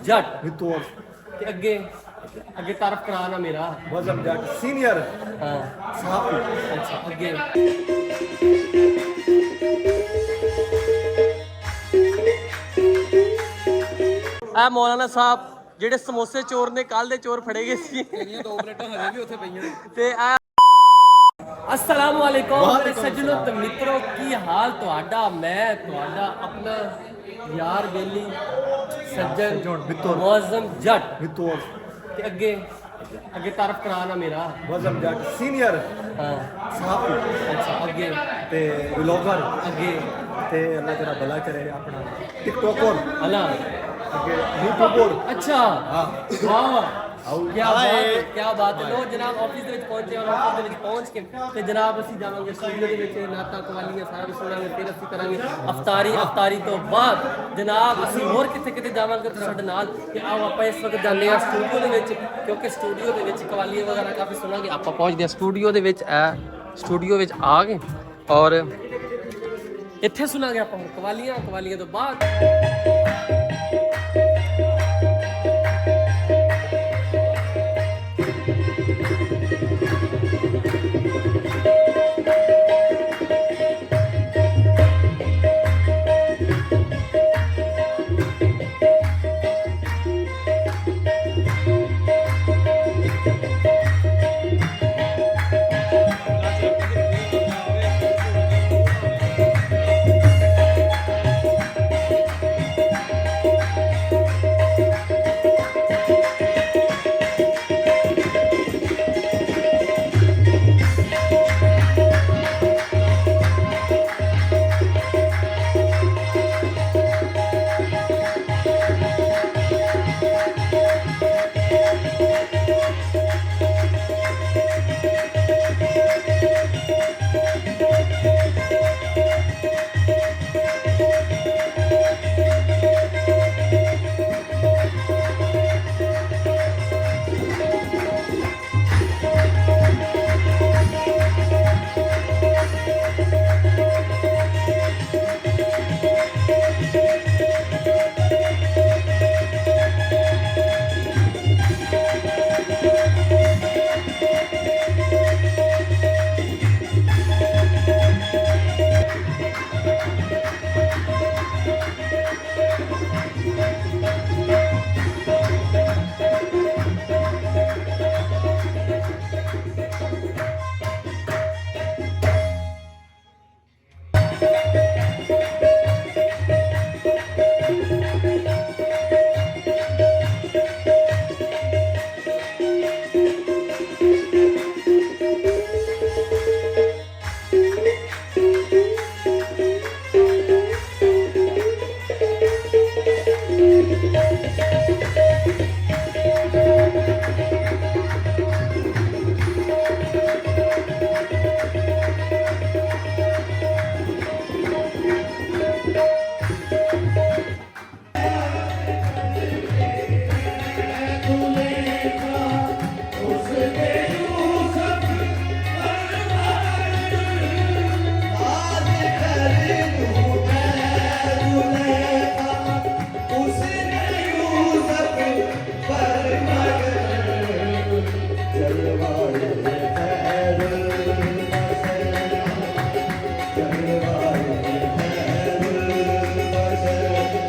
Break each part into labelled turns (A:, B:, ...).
A: जट
B: वितोर
A: ते अगे अगे तारफ कराना मेरा
B: वजम जट सीनियर
A: हाँ
B: साहब
A: अच्छा अगे आ मौलाना साहब ਜਿਹੜੇ ਸਮੋਸੇ ਚੋਰ ਨੇ ਕੱਲ ਦੇ ਚੋਰ ਫੜੇ ਗਏ ਸੀ
C: ਤੇਰੀਆਂ ਦੋ ਪਲੇਟਾਂ ਹਜੇ ਵੀ ਉੱਥੇ ਪਈਆਂ ਨੇ
A: ਤੇ ਆ अस्सलाम वालेकुम मेरे सज्जनों ते मित्रों की हाल तुहाडा मैं तुहाडा अपना यार बेली सज्जन मुअज्जम जट
B: वितोर
A: ते अगे अगे तारफ कराना मेरा
B: वजम जट सीनियर
A: हाँ
B: साहब
A: अच्छा अगे
B: ते व्लॉगर
A: अगे
B: ते अल्लाह तेरा भला करे अपना टिकटॉकर
A: अल्लाह
B: अगे यूट्यूबर
A: अच्छा
B: हाँ
A: वाह
B: ਆਓ
A: क्या बात है लो जनाब ऑफिस ਦੇ ਵਿੱਚ ਪਹੁੰਚੇ ਔਰ ਆਫਿਸ ਦੇ ਵਿੱਚ ਪਹੁੰਚ ਕੇ ਤੇ ਜਨਾਬ ਅਸੀਂ ਜਾਵਾਂਗੇ ਸਟੂਡੀਓ ਦੇ ਵਿੱਚ ਨਾਤਾ ਕਵਾਲੀਆਂ ਸਾਰਾ ਕੁਝ ਸੁਣਾਂਗੇ ਫਿਰ ਅਸੀਂ ਕਰਾਂਗੇ ਅਫਤਾਰੀ ਤੋਂ ਬਾਅਦ ਜਨਾਬ ਅਸੀਂ ਹੋਰ ਕਿੱਥੇ ਕਿਤੇ ਜਾਵਾਂਗੇ ਤੇ ਸਾਡੇ ਨਾਲ ਤੇ ਆਓ ਆਪਾਂ ਇਸ ਵਕਤ ਜਾਂਦੇ ਹਾਂ ਸਟੂਡੀਓ ਦੇ ਵਿੱਚ ਕਿਉਂਕਿ ਸਟੂਡੀਓ ਦੇ ਵਿੱਚ ਕਵਾਲੀਆਂ ਵਗੈਰਾ ਕਾਫੀ ਸੁਣਾਂਗੇ ਆਪਾਂ ਪਹੁੰਚਦੇ ਹਾਂ ਸਟੂਡੀਓ ਦੇ ਵਿੱਚ ਸਟੂਡੀਓ ਵਿੱਚ ਆ ਗਏ ਔਰ ਇੱਥੇ ਸੁਣਾਂਗੇ ਆਪਾਂ ਕਵਾਲੀਆਂ ਤੋਂ ਬਾਅਦ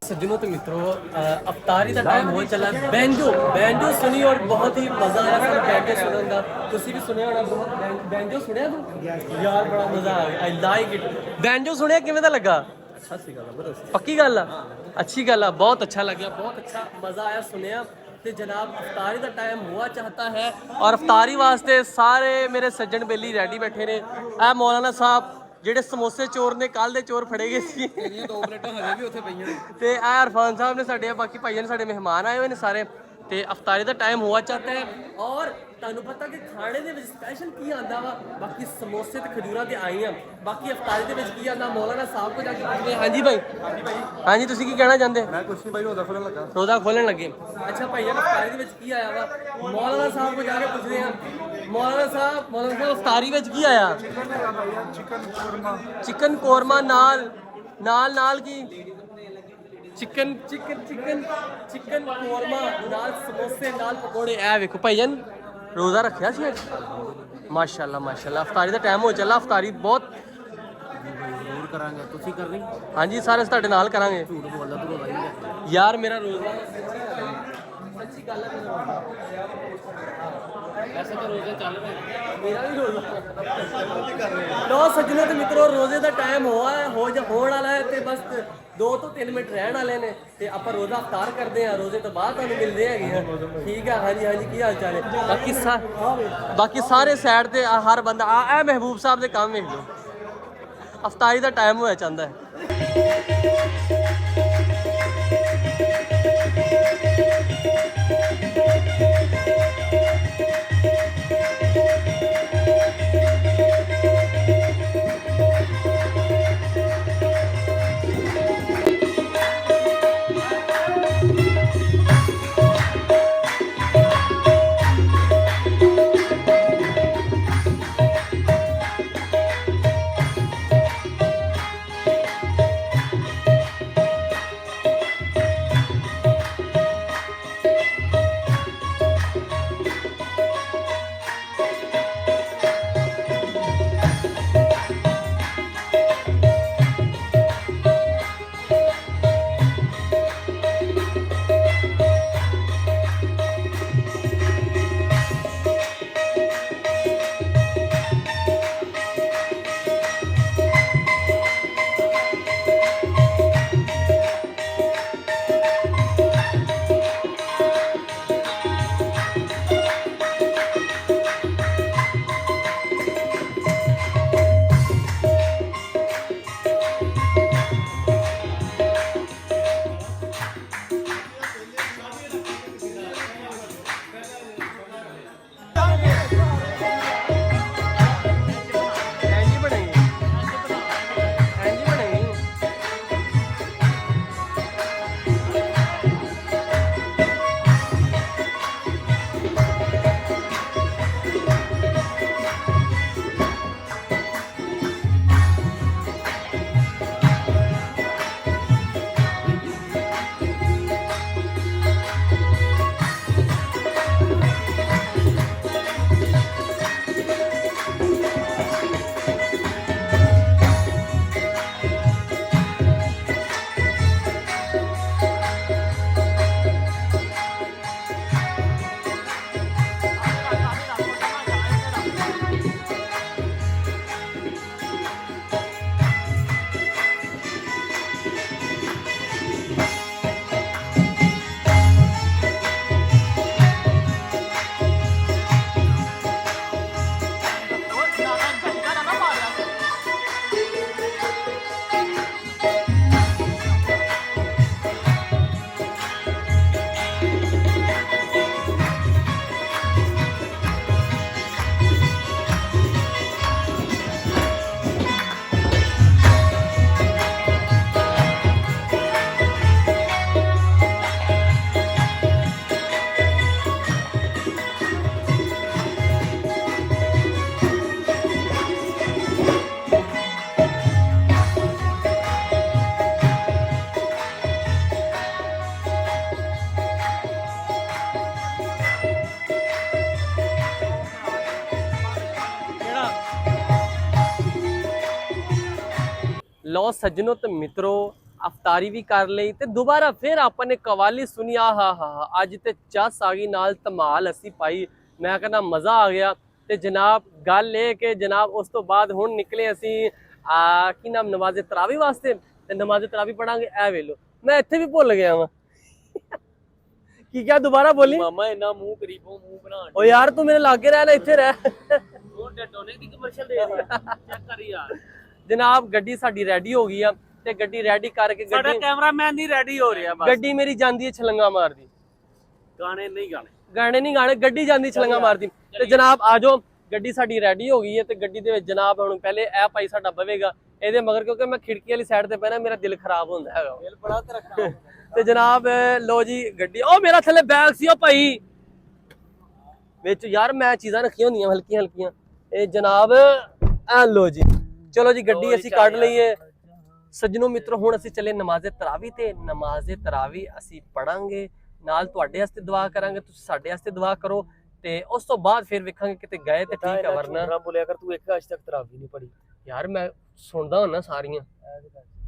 A: सज्जनों तो मित्रों अफ्तारी का टाइम हो चला बैंजो सुनी और बहुत ही मजा आया सर बैंजो सुनने का तुसी भी सुनिया होना बहुत बैंजो सुनिया तू यार बड़ा मजा आ गया आई लाइक इट बैंजो सुनिया किवें दा लगा पक्की गल आ अच्छी गल आ बहुत अच्छा लगा बहुत अच्छा मजा आया सुनिया ते जनाब अफ्तारी का टाइम हुआ चाहता है और अफ्तारी वास्ते सारे मेरे सज्जन बेली रेडी बैठे ने ए मौलाना साहब ਜਿਹੜੇ ਸਮੋਸੇ ਚੋਰ ਨੇ ਕੱਲ ਦੇ ਚੋਰ ਫੜੇ ਗਏ ਸੀ
C: ਤੇਰੀਆਂ ਦੋ ਪਲੇਟਾਂ ਹਜੇ ਵੀ ਉੱਥੇ ਪਈਆਂ ਨੇ
A: ਤੇ ਆ ਇਰਫਾਨ ਸਾਹਿਬ ਨੇ ਸਾਡੇ ਬਾਕੀ ਭਾਈਆਂ ਨੇ ਸਾਡੇ ਮਹਿਮਾਨ ਆਏ ਹੋਏ ਨੇ ਸਾਰੇ ਤੇ ਅਫਤਾਰੀ ਦਾ ਟਾਈਮ ਹੋਆ ਚਾਹਤਾ ਹੈ ਔਰ ਤੁਹਾਨੂੰ ਪਤਾ ਕਿ ਖਾਣੇ ਦੇ ਵਿੱਚ ਸਪੈਸ਼ਲ ਕੀ ਆਂਦਾ ਵਾ ਬਾਕੀ ਸਮੋਸੇ ਤੇ ਖਜੂਰਾਂ ਤੇ ਆਈ ਆ ਬਾਕੀ ਅਫਤਾਰੀ ਦੇ ਵਿੱਚ ਕੀ ਆਂਦਾ ਮੌਲਾਨਾ ਸਾਹਿਬ ਕੋ ਜਾ ਕੇ ਪੁੱਛਦੇ ਹਾਂਜੀ ਭਾਈ ਹਾਂਜੀ ਤੁਸੀਂ ਕੀ ਕਹਿਣਾ ਚਾਹੁੰਦੇ
B: ਮੈਂ ਕੁਛ ਨਹੀਂ ਭਾਈ
A: ਰੋਜ਼ਾ ਖੋਲਣ ਲੱਗੇ ਅੱਛਾ ਭਾਈਆ ਅਫਤਾਰੀ ਦੇ ਵਿੱਚ ਕੀ ਆਇਆ ਵਾ ਮੌਲਾਨਾ ਸਾਹਿਬ ਕੋ ਜਾ ਕੇ ਪੁੱਛਦੇ ਆ ਮੌਲਾਨਾ ਸਾਹਿਬ ਅਫਤਾਰੀ ਵਿੱਚ ਕੀ ਆਇਆ ਚਿਕਨ ਕੋਰਮਾ ਨਾਲ ਕੀ chicken chicken chicken chicken korma नाल समोसे नाल पकौड़े ए वेखो भाईजान रोज़ा रखिया सी अज माशाल्लाह माशाल्लाह अफतारी का टाइम हो चला अफतारी बहुत
B: ਜ਼ਰੂਰ ਕਰਾਂਗੇ ਤੁਸੀਂ ਕਰਨੀ
A: हाँ जी सारे ਤੁਹਾਡੇ ਨਾਲ ਕਰਾਂਗੇ
B: ਝੂਠ ਬੋਲਦਾ ਤੂੰ ਰੋਜ਼ਾ ਨਹੀਂ ਰੱਖਦਾ
A: यार मेरा रोज़ा सच्ची गल है
C: ਐਸੇ ਤਾਂ ਰੋਜ਼ੇ ਚੱਲ ਰਹੇ
A: मेरा भी रोज़ा लो सज्जनों ते मित्रों रोज़े का टाइम होआ है होने वाला है ते बस 2 ਤੋਂ 3 ਮਿੰਟ ਰਹਿਣ ਵਾਲੇ ਨੇ ਤੇ ਆਪਾਂ ਰੋਜ਼ਾ ਅਫਤਾਰ ਕਰਦੇ ਆ ਰੋਜ਼ੇ ਤੋਂ ਬਾਅਦ ਤੁਹਾਨੂੰ ਮਿਲਦੇ ਹੈਗੇ ਆ ਠੀਕ ਆ ਹਾਂਜੀ ਹਾਂਜੀ ਕੀ ਹਾਲ ਚਾਲ ਹੈ ਬਾਕੀ ਸਾਰੇ ਸਾਈਡ ਤੇ ਹਰ ਬੰਦਾ ਆ ਮਹਿਬੂਬ ਸਾਹਿਬ ਦੇ ਕੰਮ ਵੇਖ ਲਓ ਅਫਤਾਰੀ ਦਾ ਟਾਈਮ ਹੋਇਆ ਚਾਹੁੰਦਾ ਹੈ ਲਓ ਸੱਜਣੋ ਤੇ ਮਿੱਤਰੋ ਅਫਤਾਰੀ ਵੀ ਕਰ ਲਈ ਤੇ ਦੁਬਾਰਾ ਫਿਰ ਆਪਾਂ ਨੇ ਕਵਾਲੀ ਸੁਣੀ ਆਹਾ ਅੱਜ ਤੇ ਚੱਸ ਆ ਗਈ ਨਾਲ ਧਮਾਲ ਅਸੀਂ ਪਾਈ ਮੈਂ ਕਹਿੰਦਾ ਮਜ਼ਾ ਆ ਗਿਆ ਤੇ ਜਨਾਬ ਗੱਲ ਇਹ ਕਿ ਜਨਾਬ ਉਸ ਤੋਂ ਬਾਅਦ ਹੁਣ ਨਿਕਲੇ ਅਸੀਂ ਕੀ ਨਾਮ ਨਮਾਜ਼ ਤਰਾਵੀ ਵਾਸਤੇ ਤੇ ਨਮਾਜ਼ ਤਰਾਵੀ ਪੜਾਂਗੇ ਐ ਵੇਲੋ ਮੈਂ ਇੱਥੇ ਵੀ ਭੁੱਲ ਗਿਆ ਵਾਂ ਕੀ ਕਿਹਾ ਦੁਬਾਰਾ ਬੋਲੀ
C: ਮਾਮਾ ਇੰਨਾ ਮੂੰਹ ਕਰੀਬੋਂ ਮੂੰਹ ਬਣਾਣ
A: ਓ ਯਾਰ ਤੂੰ ਮੇਰੇ ਲਾਗੇ ਰਹਿ ਲੈ ਇੱਥੇ ਰਹਿ
C: ਉਹ ਡਟੋਨੇ ਦੀ ਕਮਰਸ਼ੀਅਲ ਦੇ ਚੈੱਕ ਕਰ ਯਾਰ
A: ਜਨਾਬ ਗੱਡੀ ਸਾਡੀ ਰੈਡੀ ਹੋ ਗਈ ਆ ਤੇ ਗੱਡੀ ਰੈਡੀ ਕਰਕੇ
C: ਸਾਡਾ ਕੈਮਰਾਮੈਨ ਨਹੀਂ ਰੈਡੀ ਹੋ ਰਿਹਾ ਬਸ
A: ਗੱਡੀ ਮੇਰੀ ਜਾਂਦੀ ਹੈ ਛਲੰਗਾ ਮਾਰਦੀ
C: ਗਾਣੇ ਨਹੀਂ
A: ਗਾਣੇ ਨਹੀਂ ਗਾਣੇ ਗੱਡੀ ਜਾਂਦੀ ਛਲੰਗਾ ਮਾਰਦੀ ਤੇ ਜਨਾਬ ਆਜੋ ਗੱਡੀ ਸਾਡੀ ਰੈਡੀ ਹੋ ਗਈ ਹੈ ਤੇ ਗੱਡੀ ਦੇ ਵਿੱਚ ਜਨਾਬ ਹੁਣ ਪਹਿਲੇ ਇਹ ਭਾਈ ਸਾਡਾ ਬਵੇਗਾ ਇਹਦੇ ਮਗਰ ਕਿਉਂਕਿ ਮੈਂ ਖਿੜਕੀ ਵਾਲੀ ਸਾਈਡ ਤੇ ਪੈਣਾ ਮੇਰਾ ਦਿਲ ਖਰਾਬ ਹੁੰਦਾ ਹੈਗਾ
C: ਦਿਲ ਬੜਾ ਤੇਰਾ ਖਰਾਬ
A: ਤੇ ਜਨਾਬ ਲੋ ਜੀ ਗੱਡੀ ਉਹ ਮੇਰਾ ਥੱਲੇ ਬੈਗ ਸੀ ਉਹ ਭਾਈ ਵਿੱਚ ਯਾਰ ਮੈਂ ਚੀਜ਼ਾਂ ਰੱਖੀਆਂ ਹੁੰਦੀਆਂ ਹਲਕੀਆਂ ਹਲਕੀਆਂ ਇਹ ਜਨਾਬ ਆ ਲੋ ਜੀ ਚਲੋ ਜੀ ਗੱਡੀ ਅਸੀਂ ਕੱਢ ਲਈਏ ਸੱਜਣੋ ਮਿੱਤਰੋ ਹੁਣ ਅਸੀਂ ਚੱਲੇ ਨਮਾਜ਼ੇ ਤਰਾਵੀ ਤੇ ਨਮਾਜ਼ੇ ਤਰਾਵੀ ਅਸੀਂ ਪੜਾਂਗੇ ਨਾਲ ਤੁਹਾਡੇ ਵਾਸਤੇ ਦੁਆ ਕਰਾਂਗੇ ਤੁਸੀਂ ਸਾਡੇ ਵਾਸਤੇ ਦੁਆ ਕਰੋ ਤੇ ਉਸ ਤੋਂ ਬਾਅਦ ਫਿਰ ਵੇਖਾਂਗੇ ਕਿਤੇ ਗਏ ਤੇ ਠੀਕ ਹੈ ਵਰਨਾ
C: ਬੋਲਿਆ ਕਰ ਤੂੰ ਇੱਕ ਅੱਜ ਤੱਕ ਤਰਾਵੀ ਨਹੀਂ ਪੜੀ
A: ਯਾਰ ਮੈਂ ਸੁਣਦਾ ਹੁੰਦਾ ਸਾਰੀਆਂ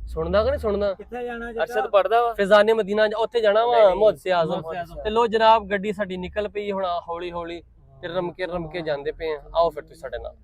A: ਸੁਣਦਾ ਕਿ ਨਹੀਂ ਸੁਣਦਾ
B: ਕਿੱਥੇ ਜਾਣਾ
C: ਅਰਸ਼ਦ ਪੜਦਾ ਵਾ
A: ਫਿਜ਼ਾਨੇ ਮਦੀਨਾ ਉੱਥੇ ਜਾਣਾ ਵਾ ਮੁਹੱਸੇ ਆਜ਼ਮ ਤੇ ਲੋ ਜਨਾਬ ਗੱਡੀ ਸਾਡੀ ਨਿਕਲ ਪਈ ਹੁਣ ਹੌਲੀ ਹੌਲੀ ਤੇ ਰਮ ਕੇ ਜਾਂਦੇ ਪਏ ਆ ਆਓ ਫਿਰ ਤੁਸੀਂ ਸਾਡੇ ਨਾਲ